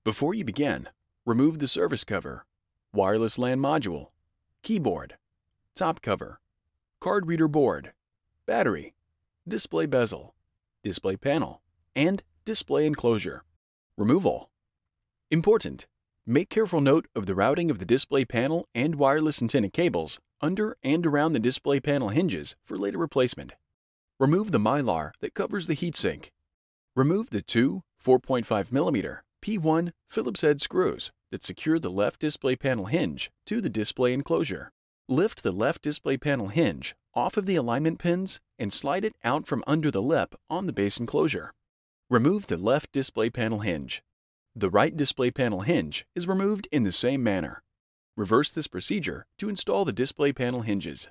Before you begin, remove the service cover, wireless LAN module, keyboard, top cover, card reader board, battery, display bezel, display panel, and display enclosure. Remove all. Important: make careful note of the routing of the display panel and wireless antenna cables under and around the display panel hinges for later replacement. Remove the mylar that covers the heatsink. Remove the two 4.5mm P1 Phillips head screws that secure the left display panel hinge to the display enclosure. Lift the left display panel hinge off of the alignment pins and slide it out from under the lip on the base enclosure. Remove the left display panel hinge. The right display panel hinge is removed in the same manner. Reverse this procedure to install the display panel hinges.